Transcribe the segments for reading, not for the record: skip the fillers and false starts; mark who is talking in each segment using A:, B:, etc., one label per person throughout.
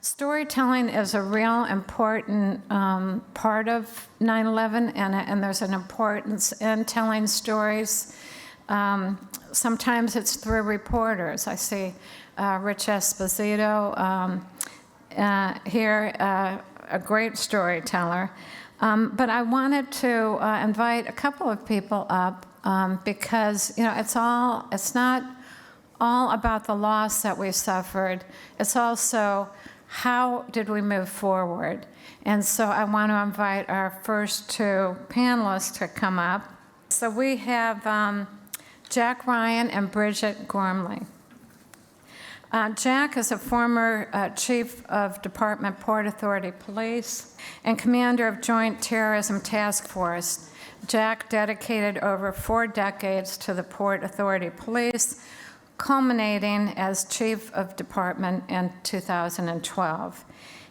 A: Storytelling is a real important part of 9/11, and there's an importance in telling stories. Sometimes it's through reporters. I see Rich Esposito here, a great storyteller. But I wanted to invite a couple of people up because it's not all about the loss that we suffered. It's also how did we move forward. And so I want to invite our first two panelists to come up. So we have Jack Ryan and Bridget Gormely. Jack is a former chief of Department Port Authority Police and commander of Joint Terrorism Task Force. Jack dedicated over 4 decades to the Port Authority Police, culminating as chief of department in 2012.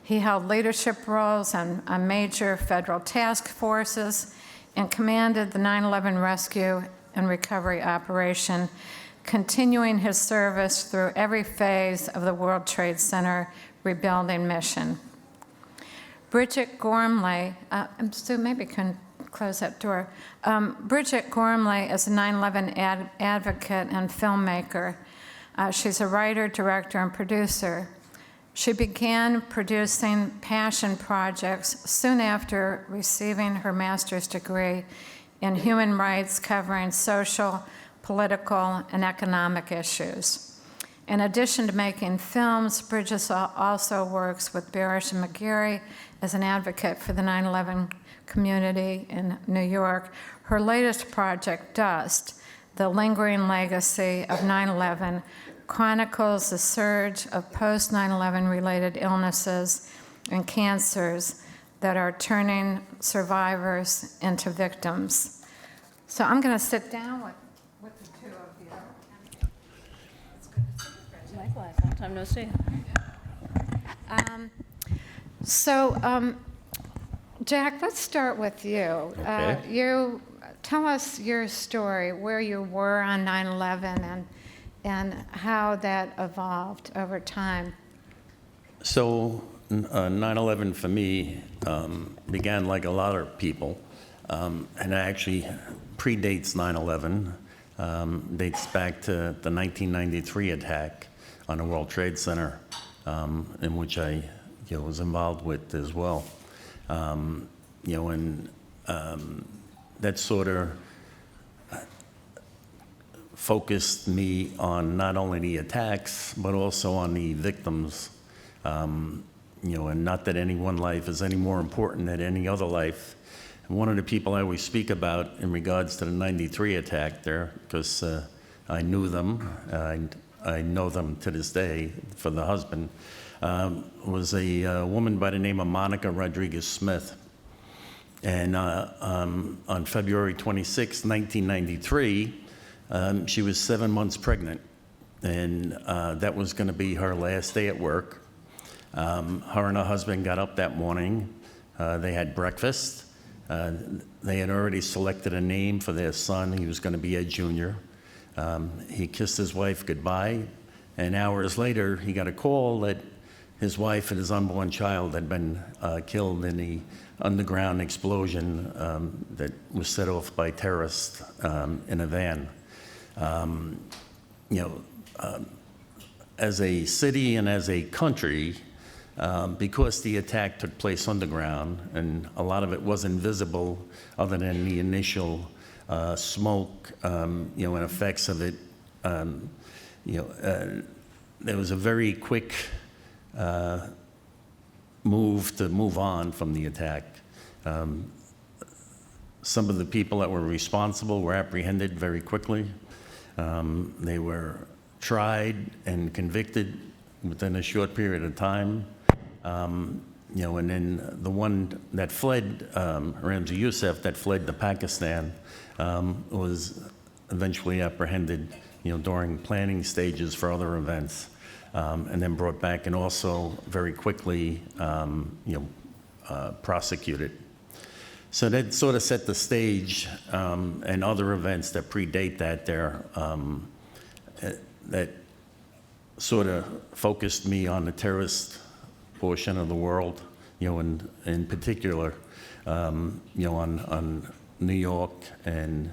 A: He held leadership roles on major federal task forces and commanded the 9/11 rescue and recovery operation, continuing his service through every phase of the World Trade Center rebuilding mission. Bridget Gormely, Sue, maybe can close that door. Bridget Gormely is a 9/11 advocate and filmmaker. She's a writer, director, and producer. She began producing passion projects soon after receiving her master's degree in human rights, covering social, political, and economic issues. In addition to making films, Bridget also works with Barish and McGarry as an advocate for the 9/11 community in New York. Her latest project, Dust, The Lingering Legacy of 9/11, chronicles the surge of post-9/11 related illnesses and cancers that are turning survivors into victims. So I'm going to sit down with the two of you. It's good to see you, Bridget.
B: Likewise, long time no see.
A: Jack, let's start with you.
C: Okay.
A: You tell us your story, where you were on 9/11 and how that evolved over time.
C: So 9/11 for me began like a lot of people, and it actually predates 9/11, dates back to the 1993 attack on the World Trade Center, in which I was involved with as well. That sort of focused me on not only the attacks, but also on the victims. And not that any one life is any more important than any other life. And one of the people I always speak about in regards to the 93 attack there, because I knew them, I know them to this day for the husband, was a woman by the name of Monica Rodriguez Smith. And on February 26, 1993, she was 7 months pregnant, and that was going to be her last day at work. Her and her husband got up that morning. They had breakfast. They had already selected a name for their son. He was going to be Ed Jr. He kissed his wife goodbye, and hours later, he got a call that his wife and his unborn child had been killed in the underground explosion that was set off by terrorists in a van. As a city and as a country, because the attack took place underground and a lot of it wasn't visible other than the initial smoke, and effects of it, there was a very quick move on from the attack. Some of the people that were responsible were apprehended very quickly. They were tried and convicted within a short period of time. And then the one that fled, Ramzi Youssef, that fled to Pakistan, was eventually apprehended, during planning stages for other events, and then brought back and also very quickly, prosecuted. So that sort of set the stage, and other events that predate that there, that sort of focused me on the terrorist portion of the world, in particular, on New York and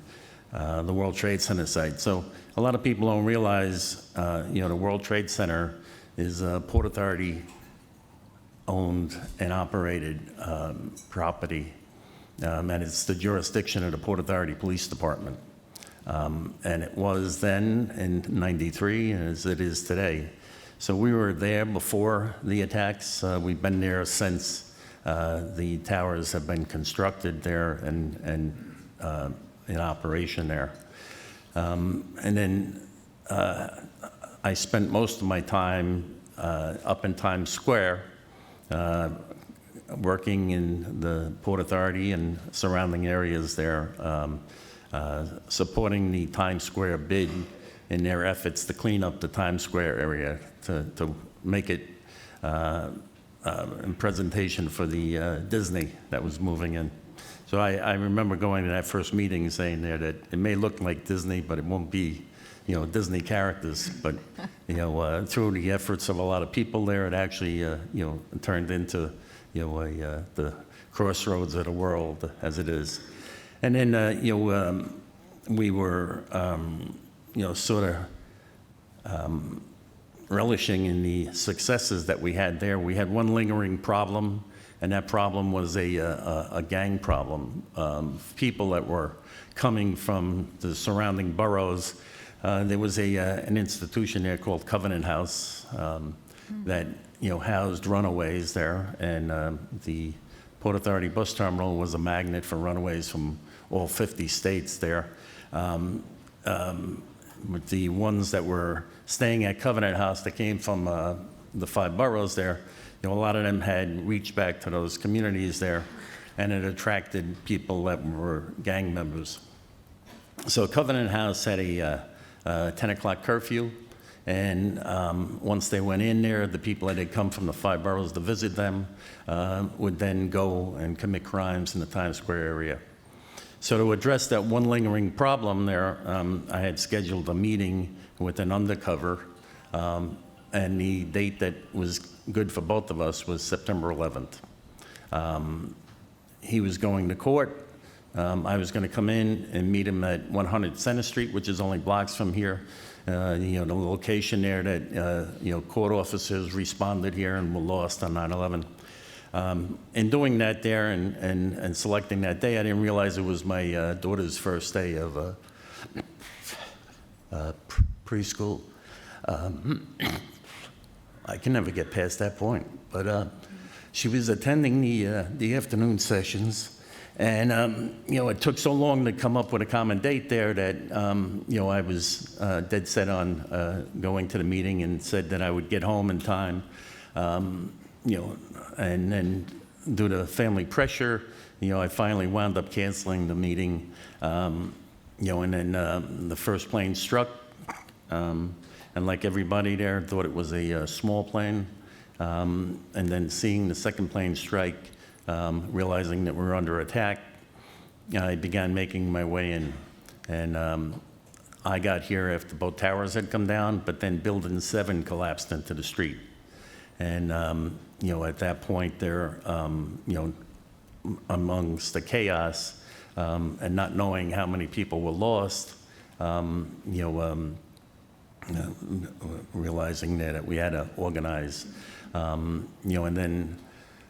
C: the World Trade Center site. So a lot of people don't realize, the World Trade Center is a Port Authority owned and operated property, and it's the jurisdiction of the Port Authority Police Department. And it was then in '93 as it is today. So we were there before the attacks. We've been there since the towers have been constructed there and in operation there. And then I spent most of my time up in Times Square, working in the Port Authority and surrounding areas there, supporting the Times Square bid in their efforts to clean up the Times Square area, to make it in presentation for the Disney that was moving in. So I remember going to that first meeting and saying there that it may look like Disney, but it won't be, Disney characters. But, through the efforts of a lot of people there, it actually, turned into, the crossroads of the world as it is. And then, we were, sort of relishing in the successes that we had there. We had one lingering problem, and that problem was a gang problem. People that were coming from the surrounding boroughs. There was an institution there called Covenant House that housed runaways there, and the Port Authority bus terminal was a magnet for runaways from all 50 states there. With the ones that were staying at Covenant House that came from the 5 boroughs there, a lot of them had reached back to those communities there, and it attracted people that were gang members. So Covenant House had a 10 o'clock curfew, and once they went in there, the people that had come from the 5 boroughs to visit them would then go and commit crimes in the Times Square area. So to address that one lingering problem there, I had scheduled a meeting with an undercover, and the date that was good for both of us was September 11th. He was going to court. I was going to come in and meet him at 100 Center Street, which is only blocks from here. The location there that, court officers responded here and were lost on 9/11. In doing that there and selecting that day, I didn't realize it was my daughter's first day of preschool. I can never get past that point, but she was attending the afternoon sessions, and it took so long to come up with a common date there that I was dead set on going to the meeting and said that I would get home in time. And then due to family pressure, I finally wound up canceling the meeting, and then the first plane struck, and like everybody there, thought it was a small plane, and then seeing the second plane strike, realizing that we were under attack, I began making my way in, and I got here after both towers had come down, but then Building 7 collapsed into the street. And, at that point there, amongst the chaos and not knowing how many people were lost, realizing that we had to organize, and then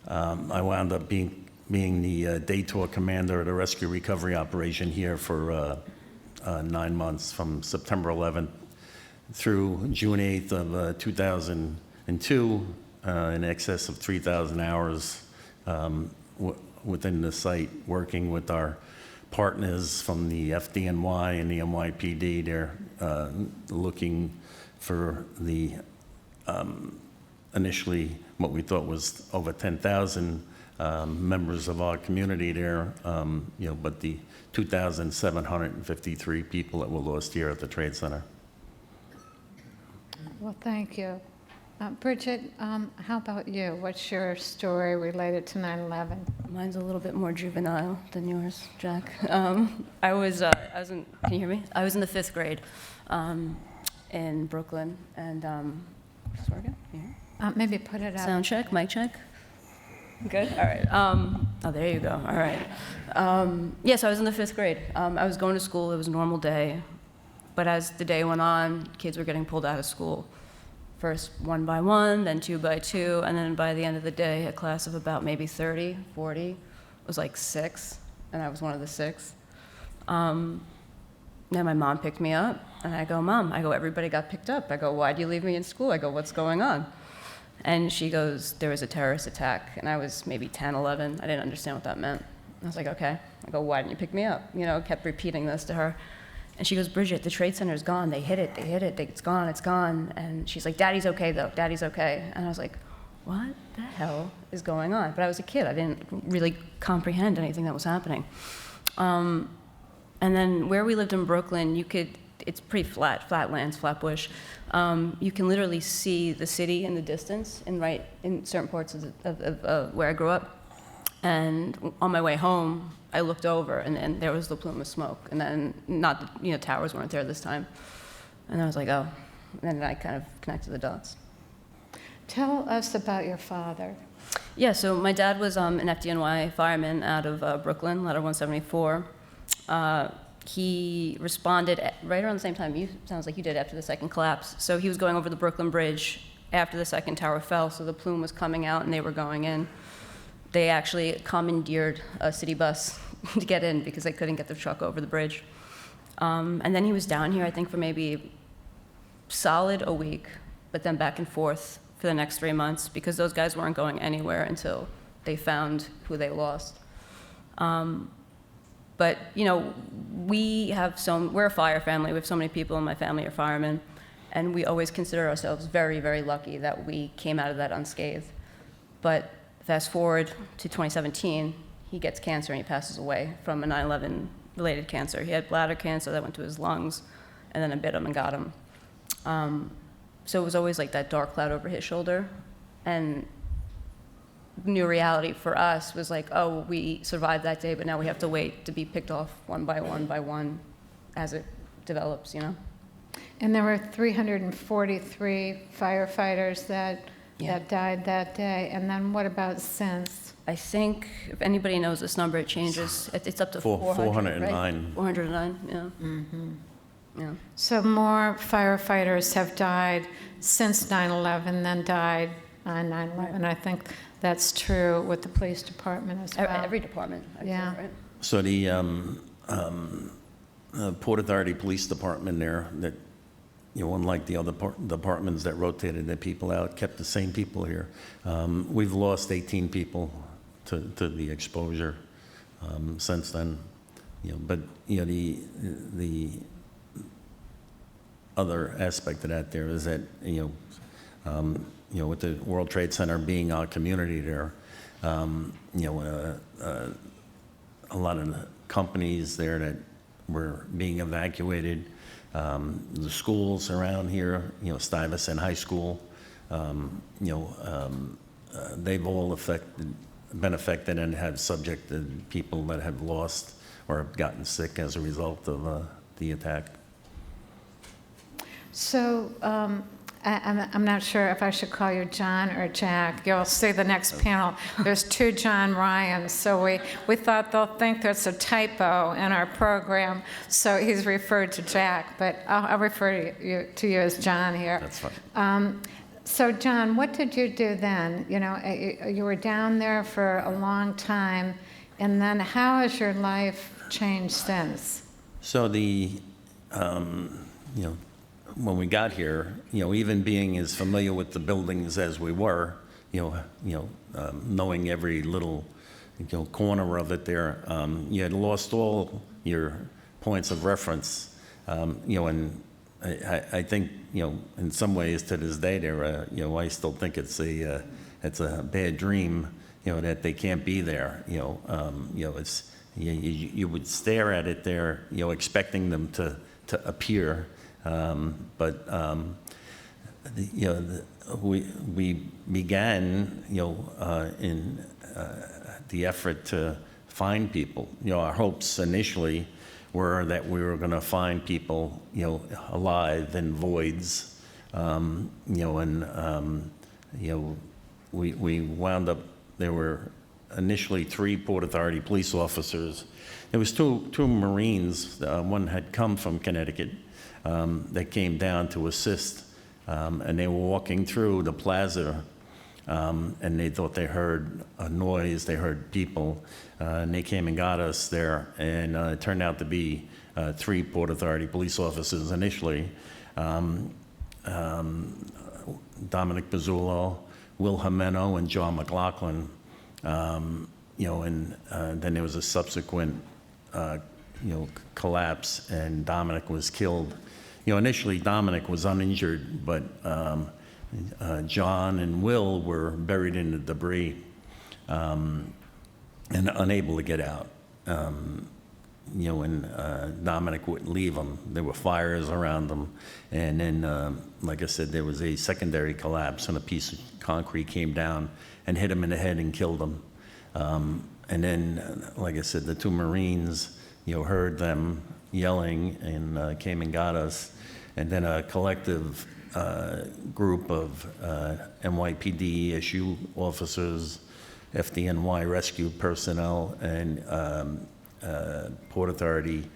C: I wound up being the day tour commander of the rescue recovery operation here for 9 months, from September 11th through June 8th of 2002, in excess of 3,000 hours within the site, working with our partners from the FDNY and the NYPD. They're looking for the initially what we thought was over 10,000 members of our community there, but the 2,753 people that were lost here at the Trade Center.
A: Well, thank you. Bridget, how about you? What's your story related to 9/11?
B: Mine's a little bit more juvenile than yours, Jack. I was in, can you hear me? I was in the 5th grade in Brooklyn, and, just working? Yeah.
A: Maybe put it up.
B: Sound check, mic check. Good, all right. Oh, there you go, all right. Yes, I was in the 5th grade. I was going to school, it was a normal day. But as the day went on, kids were getting pulled out of school. First 1 by 1, then 2 by 2, and then by the end of the day, a class of about maybe 30, 40 was like 6, and I was one of the 6. Then my mom picked me up, and I go, Mom, everybody got picked up. I go, why'd you leave me in school? I go, what's going on? And she goes, there was a terrorist attack, and I was maybe 10, 11. I didn't understand what that meant. I was like, okay. I go, why didn't you pick me up? You know, kept repeating this to her. And she goes, Bridget, the Trade Center's gone. They hit it, it's gone, it's gone. And she's like, Daddy's okay, though, Daddy's okay. And I was like, what the hell is going on? But I was a kid, I didn't really comprehend anything that was happening. And then where we lived in Brooklyn, it's pretty flat lands, flat bush. You can literally see the city in the distance, in certain parts of where I grew up. And on my way home, I looked over, and then there was the plume of smoke. And then, towers weren't there this time. And I was like, oh. And then I kind of connected the dots.
A: Tell us about your father.
B: Yeah, so my dad was an FDNY fireman out of Brooklyn, Ladder 174. He responded right around the same time, sounds like you did, after the second collapse. So he was going over the Brooklyn Bridge after the second tower fell, so the plume was coming out and they were going in. They actually commandeered a city bus to get in because they couldn't get the truck over the bridge. And then he was down here, I think, for maybe solid a week, but then back and forth for the next 3 months because those guys weren't going anywhere until they found who they lost. But, we're a fire family. We have so many people in my family are firemen. And we always consider ourselves very, very lucky that we came out of that unscathed. But fast forward to 2017, he gets cancer and he passes away from a 9/11 related cancer. He had bladder cancer that went to his lungs, and then it bit him and got him. So it was always like that dark cloud over his shoulder. And new reality for us was like, oh, we survived that day, but now we have to wait to be picked off one by one as it develops,
A: And there were 343 firefighters that died that day. And then what about since?
B: I think if anybody knows this number, it changes. It's up to 400,
C: 409.
B: Right? 409, yeah.
A: Mm-hmm.
B: Yeah.
A: So more firefighters have died since 9/11 than died on 9/11. I think that's true with the police department as well.
B: Every department, I'd say, right?
C: So the Port Authority Police Department there, that, unlike the other departments that rotated their people out, kept the same people here. We've lost 18 people to the exposure since then. But the other aspect of that there is that with the World Trade Center being our community there, a lot of the companies there that were being evacuated, the schools around here, Stuyvesant High School, they've all been affected and have subjected people that have lost or have gotten sick as a result of the attack.
A: So I'm not sure if I should call you John or Jack. You'll see the next panel. There's 2 John Ryans, so we thought they'll think there's a typo in our program, so he's referred to Jack, but I'll refer to you as John here.
C: That's fine.
A: So John, what did you do then? You were down there for a long time, and then how has your life changed since?
C: So when we got here, even being as familiar with the buildings as we were, knowing every little, corner of it there, you had lost all your points of reference, and I think, in some ways to this day there, I still think it's a bad dream, that they can't be there, it's, you would stare at it there, expecting them to appear. But we began, in the effort to find people. Our hopes initially were that we were going to find people, alive in voids, and we wound up, there were initially 3 Port Authority police officers. There was two Marines. One had come from Connecticut that came down to assist, and they were walking through the plaza, and they thought they heard a noise, they heard people, and they came and got us there, and it turned out to be 3 Port Authority police officers initially. Dominic Pizzullo, Will Jimeno, and John McLaughlin. And then there was a subsequent, collapse, and Dominic was killed. Initially Dominic was uninjured, but John and Will were buried in the debris and unable to get out. And Dominic wouldn't leave them. There were fires around them. And then, like I said, there was a secondary collapse, and a piece of concrete came down and hit him in the head and killed him. And then, like I said, the 2 Marines, heard them yelling and came and got us. And then a collective group of NYPD issue officers, FDNY rescue personnel, and Port Authority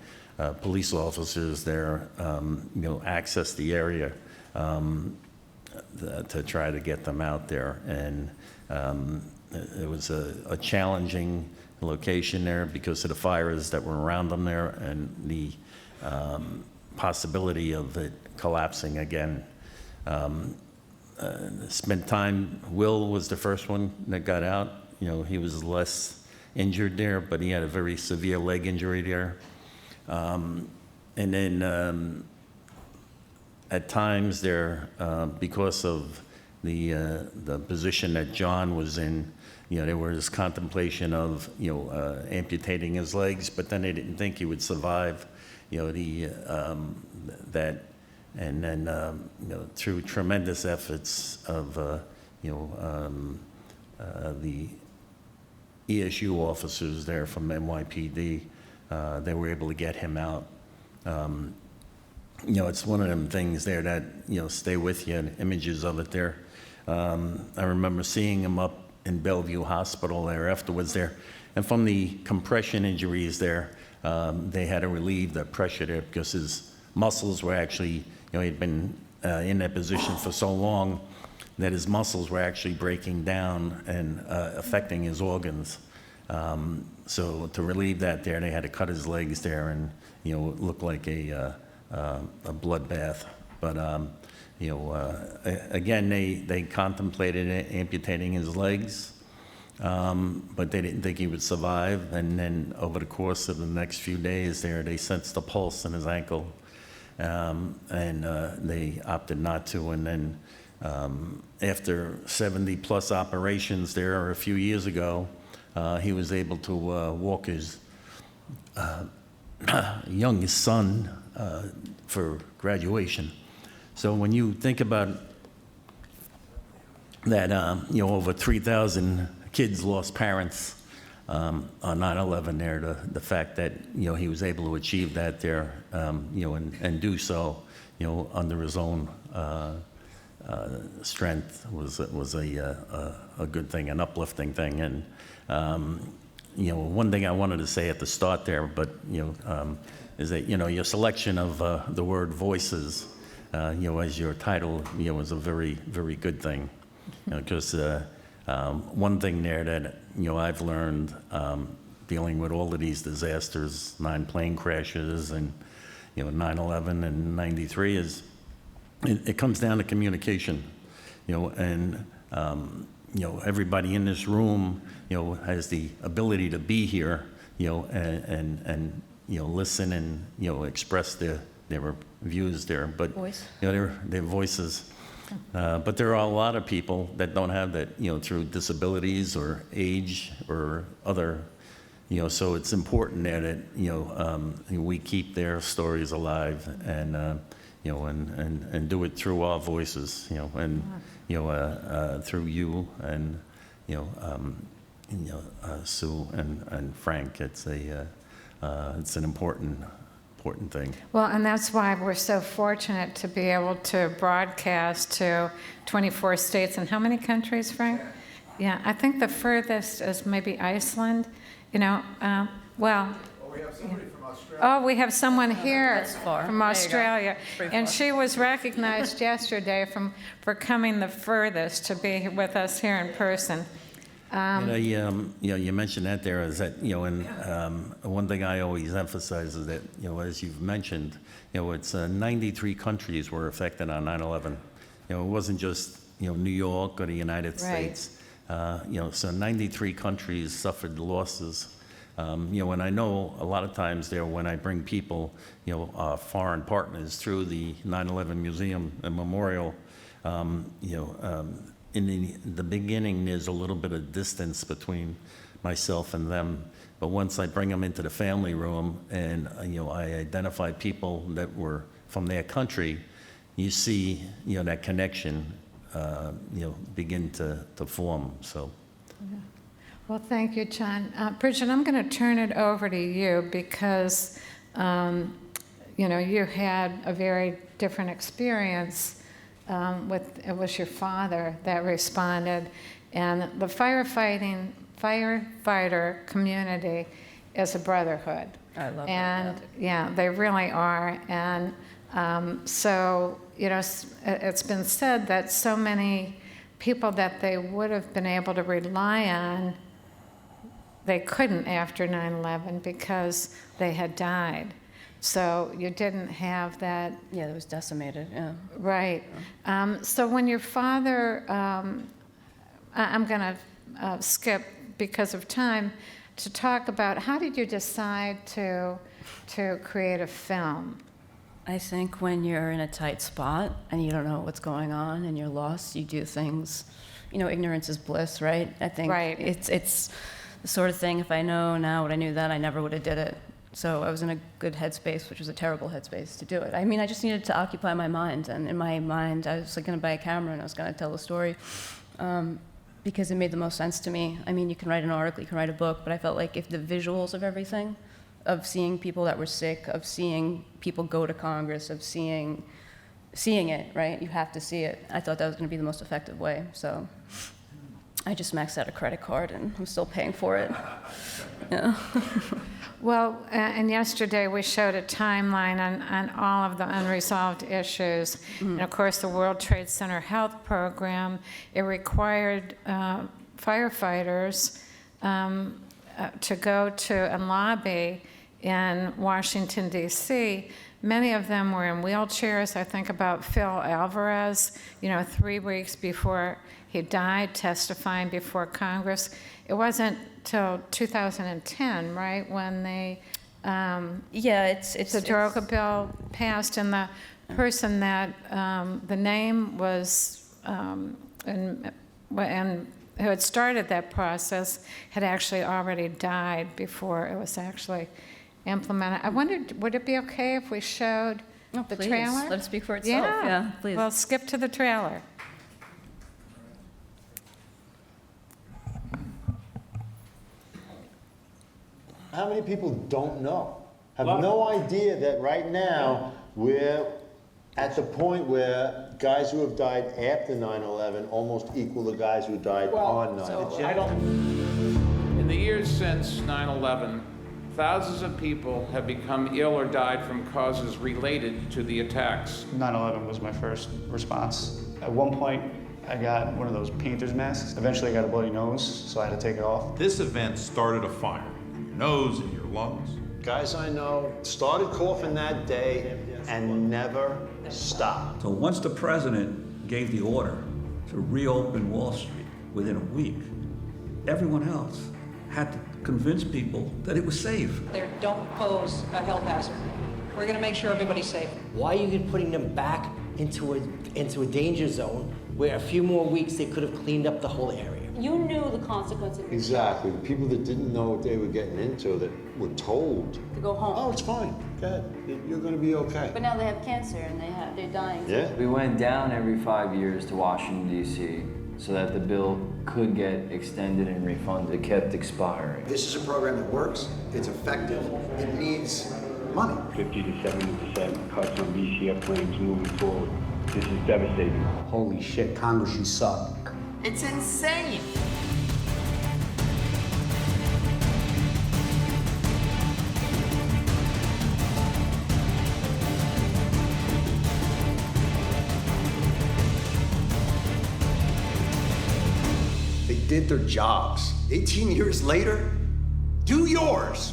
C: police officers there, accessed the area to try to get them out there. And it was a challenging location there because of the fires that were around them there, and the possibility of it collapsing again. Spent time, Will was the first one that got out. He was less injured there, but he had a very severe leg injury there. And then at times there, because of the position that John was in, there was contemplation of, amputating his legs, but then they didn't think he would survive, that. And then, through tremendous efforts of, the ESU officers there from NYPD, they were able to get him out. It's one of them things there that, stay with you, and images of it there. I remember seeing him up in Bellevue Hospital there afterwards there. And from the compression injuries there, they had to relieve the pressure there because his muscles were actually, he'd been in that position for so long that his muscles were actually breaking down and affecting his organs. So to relieve that there, they had to cut his legs there, and it looked like a bloodbath. But again, they contemplated amputating his legs, but they didn't think he would survive. And then over the course of the next few days there, they sensed a pulse in his ankle, and they opted not to. And then after 70 plus operations there a few years ago, he was able to walk his youngest son for graduation. So when you think about that, over 3,000 kids lost parents on 9/11 there, the fact that, he was able to achieve that there, and do so, under his own strength was a good thing, an uplifting thing. And, one thing I wanted to say at the start there, but, is that, your selection of the word voices, as your title, was a very, very good thing. Because one thing there that, I've learned dealing with all of these disasters, 9 plane crashes and, 9/11 and 93 is, it comes down to communication, and, everybody in this room, has the ability to be here, and listen and, express their views there, but, their voices. But there are a lot of people that don't have that, through disabilities or age or other, so it's important there that, we keep their stories alive, and, and do it through our voices, and, through you and, Sue and Frank. It's an important important thing.
A: Well, and that's why we're so fortunate to be able to broadcast to 24 states and how many countries, Frank? Yeah, I think the furthest is maybe Iceland, you know, well.
D: We have somebody from Australia.
A: Oh, we have someone here
B: That's far.
A: from
B: There you go.
A: Australia.
B: Pretty
A: And
B: far.
A: she was recognized yesterday for coming the furthest to be with us here in person.
C: You mentioned that there is that, and one thing I always emphasize is that, as you've mentioned, it's 93 countries were affected on 9/11. It wasn't just, New York or the United
A: Right.
C: States. So 93 countries suffered losses. And I know a lot of times there, when I bring people, foreign partners through the 9/11 Museum and Memorial, in the beginning, there's a little bit of distance between myself and them. But once I bring them into the family room and, I identify people that were from their country, you see, that connection, begin to form, so.
A: Well, thank you, John. Bridget, I'm going to turn it over to you because, you had a very different experience it was your father that responded, and the firefighter community is a brotherhood.
B: I love
A: And
B: that.
A: yeah, they really are. And so, it's been said that so many people that they would have been able to rely on, they couldn't after 9/11 because they had died. So you didn't have that.
B: Yeah, it was decimated, yeah.
A: Right. So when your father, I'm going to skip because of time to talk about how did you decide to create a film?
B: I think when you're in a tight spot and you don't know what's going on and you're lost, you do things, ignorance is bliss, right? I think
A: Right.
B: it's the sort of thing, if I know now what I knew then, I never would have did it. So I was in a good headspace, which was a terrible headspace to do it. I mean, I just needed to occupy my mind. And in my mind, I was going to buy a camera and I was going to tell the story because it made the most sense to me. I mean, you can write an article, you can write a book, but I felt like if the visuals of everything, of seeing people that were sick, of seeing people go to Congress, of seeing it, right? You have to see it. I thought that was going to be the most effective way. So I just maxed out a credit card and I'm still paying for it. Yeah.
A: Well, and yesterday we showed a timeline on all of the unresolved issues. And of course, the World Trade Center Health Program, it required firefighters to go to and lobby in Washington, D.C. Many of them were in wheelchairs. I think about Phil Alvarez, 3 weeks before he died, testifying before Congress. It wasn't till 2010, right, when the droga bill passed, and the person that the name was and who had started that process had actually already died before it was actually implemented. I wondered, would it be okay if we showed the
B: Please,
A: trailer?
B: let it speak for itself. Yeah, please.
A: Well, skip to the trailer.
E: How many people don't know? Have no idea that right now we're at the point where guys who have died after 9/11 almost equal the guys who died on 9/11.
D: I don't. In the years since 9/11, thousands of people have become ill or died from causes related to the attacks.
F: 9/11 was my first response. At one point, I got one of those painter's masks. Eventually, I got a bloody nose, so I had to take it off.
G: This event started a fire in your nose and your lungs.
E: Guys I know started coughing that day and never stopped.
H: So once the president gave the order to reopen Wall Street within a week, everyone else had to convince people that it was safe.
I: They don't pose a health hazard. We're going to make sure everybody's safe.
J: Why are you putting them back into a danger zone where a few more weeks they could have cleaned up the whole area?
I: You knew the consequences.
E: Exactly. The people that didn't know what they were getting into, that were told,
I: To go home.
E: oh, it's fine, go ahead, you're gonna be okay.
B: But now they have cancer and they're dying.
E: Yeah.
K: We went down every 5 years to Washington, D.C., so that the bill could get extended and refunded. It kept expiring.
L: This is a program that works, it's effective, it needs money.
M: 50 to 70% cuts on VCF claims moving forward. This is devastating.
L: Holy shit, Congress, you suck.
I: It's insane.
L: They did their jobs. 18 years later, do yours.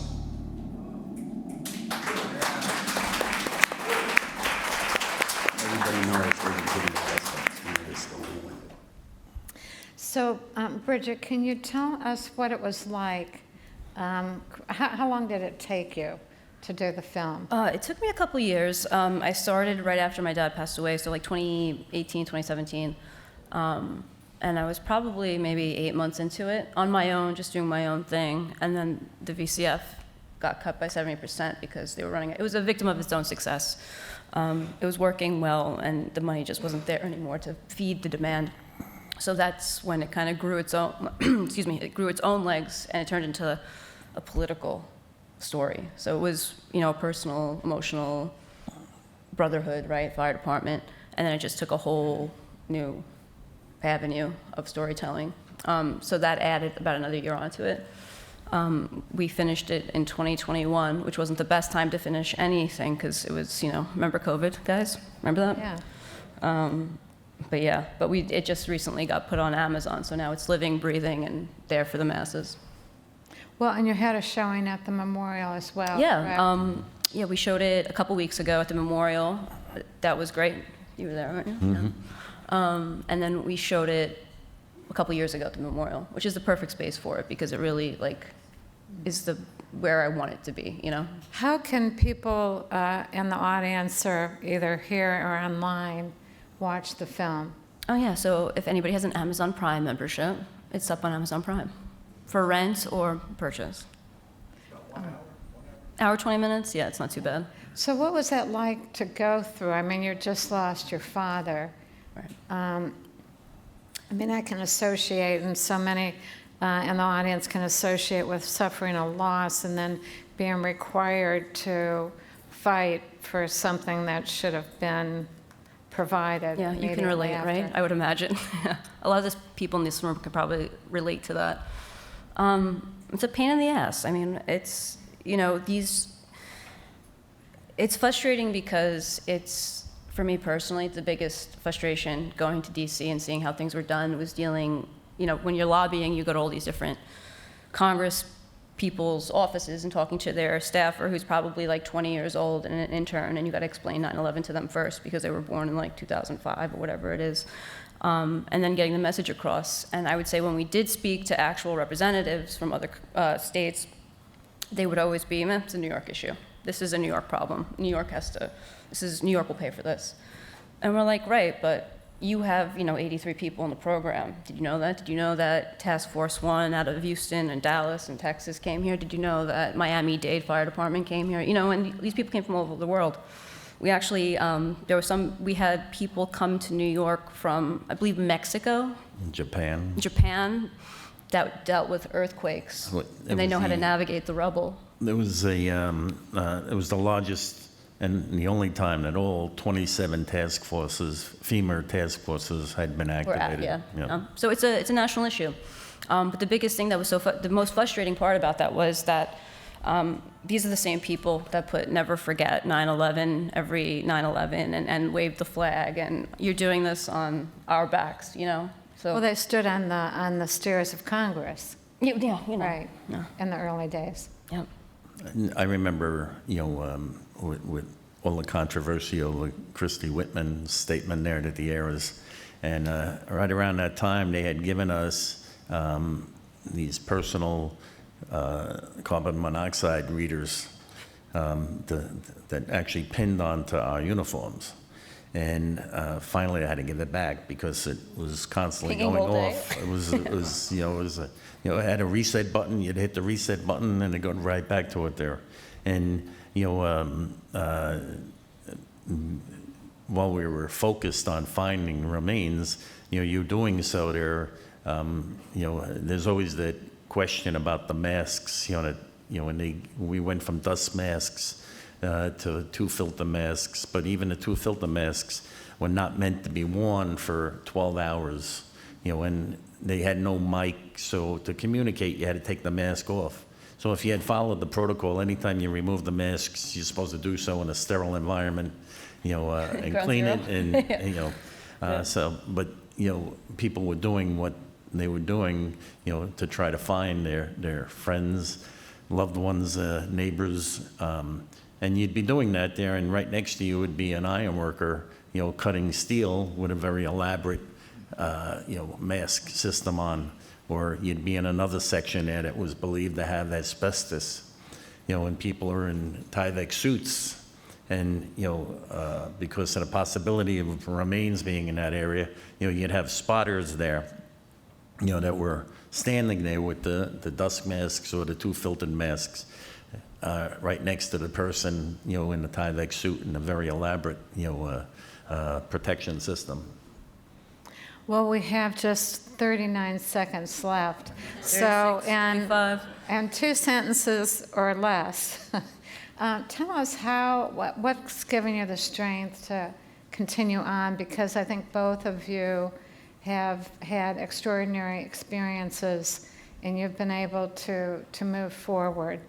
C: Everybody knows we're getting this going.
A: So, Bridget, can you tell us what it was like? How long did it take you to do the film?
B: It took me a couple years. I started right after my dad passed away, so like 2018, 2017. And I was probably maybe 8 months into it on my own, just doing my own thing. And then the VCF got cut by 70% because they were running it. It was a victim of its own success. It was working well, and the money just wasn't there anymore to feed the demand. So that's when it kind of grew its own, excuse me, it grew its own legs, and it turned into a political story. So it was, you know, personal, emotional, brotherhood, right, fire department, and then it just took a whole new avenue of storytelling. So that added about another year onto it. We finished it in 2021, which wasn't the best time to finish anything because it was, you know, remember COVID, guys? Remember that?
A: Yeah.
B: But it just recently got put on Amazon, so now it's living, breathing, and there for the masses.
A: Well, and you had a showing at the memorial as well.
B: Yeah,
A: correct?
B: yeah, we showed it a couple weeks ago at the memorial. That was great. You were there, weren't you?
C: Mm-hmm.
B: Yeah. And then we showed it a couple years ago at the memorial, which is the perfect space for it because it really is where I want it to be, you know?
A: How can people in the audience, or either here or online, watch the film?
B: Oh yeah, so if anybody has an Amazon Prime membership, it's up on Amazon Prime for rent or purchase. Hour, 20 minutes? Yeah, it's not too bad.
A: So what was that like to go through? I mean, you just lost your father.
B: Right.
A: I mean, I can associate, and so many in the audience can associate with suffering a loss and then being required to fight for something that should have been provided.
B: Yeah, you can relate, right? I would imagine. A lot of these people in this room could probably relate to that. It's a pain in the ass. I mean, it's, you know, it's frustrating because it's, for me personally, the biggest frustration going to DC and seeing how things were done was dealing, you know, when you're lobbying, you go to all these different Congress people's offices and talking to their staffer who's probably like 20 years old and an intern, and you got to explain 9/11 to them first because they were born in like 2005 or whatever it is, and then getting the message across. And I would say when we did speak to actual representatives from other states, they would always be, it's a New York issue. This is a New York problem. New York will pay for this. And we're like, right, but you have, you know, 83 people in the program. Did you know that? Did you know that Task Force 1 out of Houston and Dallas and Texas came here? Did you know that Miami-Dade Fire Department came here? You know, and these people came from all over the world. We actually, we had people come to New York from, I believe, Mexico. Japan, that dealt with earthquakes. And they know how to navigate the rubble.
C: There was it was the largest and the only time that all 27 task forces, FEMA task forces, had been activated.
B: So it's a national issue. But the biggest thing that was the most frustrating part about that was that these are the same people that put never forget 9/11 every 9/11 and waved the flag, and you're doing this on our backs, you know. So
A: well, they stood on the stairs of Congress.
B: Yeah, you know.
A: Right.
B: Yeah.
A: In the early days.
B: Yeah.
C: I remember, you know, with all the controversy over Christie Whitman's statement there that the air was, and right around that time they had given us these personal carbon monoxide readers that actually pinned onto our uniforms. And finally I had to give it back because it was constantly going off. It was it had a reset button. You'd hit the reset button and it go right back to it there. And you know, while we were focused on finding remains, you know, you're doing so there. You know, there's always that question about the masks. You know, that when we went from dust masks to 2 filter masks, but even the 2 filter masks were not meant to be worn for 12 hours, and they had no mic, so to communicate, you had to take the mask off. So if you had followed the protocol, anytime you remove the masks, you're supposed to do so in a sterile environment, and clean it, and, but, people were doing what they were doing, to try to find their friends, loved ones, neighbors, and you'd be doing that there, and right next to you would be an iron worker, cutting steel with a very elaborate, mask system on, or you'd be in another section there that was believed to have asbestos, and people are in Tyvek suits, and, because of the possibility of remains being in that area, you'd have spotters there, that were standing there with the dust masks or the 2 filtered masks, right next to the person, in the Tyvek suit and a very elaborate, protection system.
A: Well, we have just 39 seconds left. So,
B: 36, 35.
A: and 2 sentences or less. Tell us what's given you the strength to continue on, because I think both of you have had extraordinary experiences and you've been able to move forward.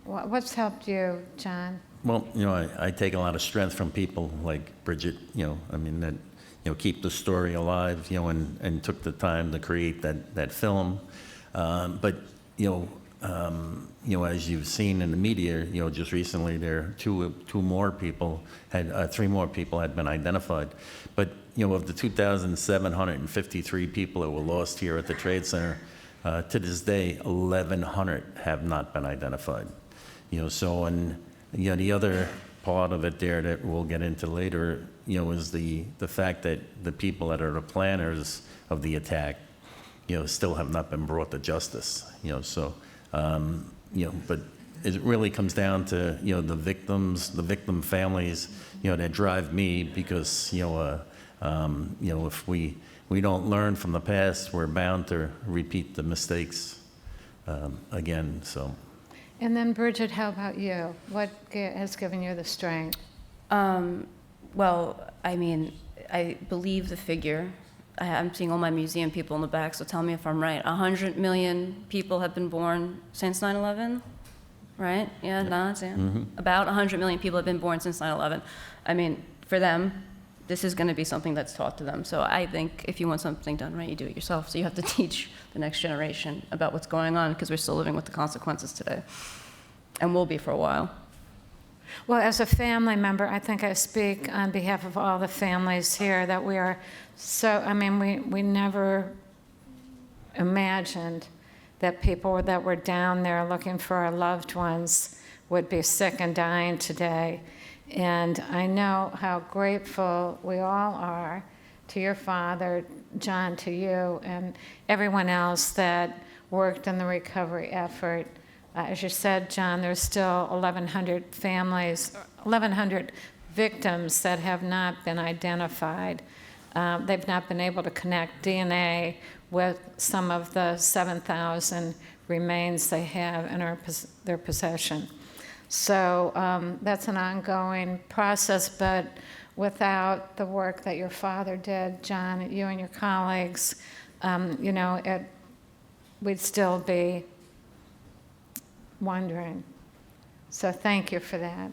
A: What's helped you, John?
C: Well, I take a lot of strength from people like Bridget, that, keep the story alive, and took the time to create that film. But, as you've seen in the media, just recently there, 3 more people had been identified. But, of the 2,753 people that were lost here at the Trade Center, to this day, 1,100 have not been identified. So, and, the other part of it there that we'll get into later, is the fact that the people that are the planners of the attack, still have not been brought to justice, so, but it really comes down to, the victims, the victim families, that drive me, because, if we don't learn from the past, we're bound to repeat the mistakes again, so.
A: And then Bridget, how about you? What has given you the strength?
B: Well, I believe the figure. I'm seeing all my museum people in the back, so tell me if I'm right. 100 million people have been born since 9/11, right? Yeah, nods, yeah.
C: Mm-hmm.
B: About 100 million people have been born since 9/11. For them, this is going to be something that's taught to them. So I think if you want something done right, you do it yourself. So you have to teach the next generation about what's going on, because we're still living with the consequences today, and will be for a while.
A: Well, as a family member, I think I speak on behalf of all the families here that we are so, we never imagined that people that were down there looking for our loved ones would be sick and dying today. And I know how grateful we all are to your father, John, to you, and everyone else that worked in the recovery effort. As you said, John, there's still 1,100 families, 1,100 victims that have not been identified. They've not been able to connect DNA with some of the 7,000 remains they have in their possession. So that's an ongoing process, but without the work that your father did, John, you and your colleagues, we'd still be wondering. So thank you for that.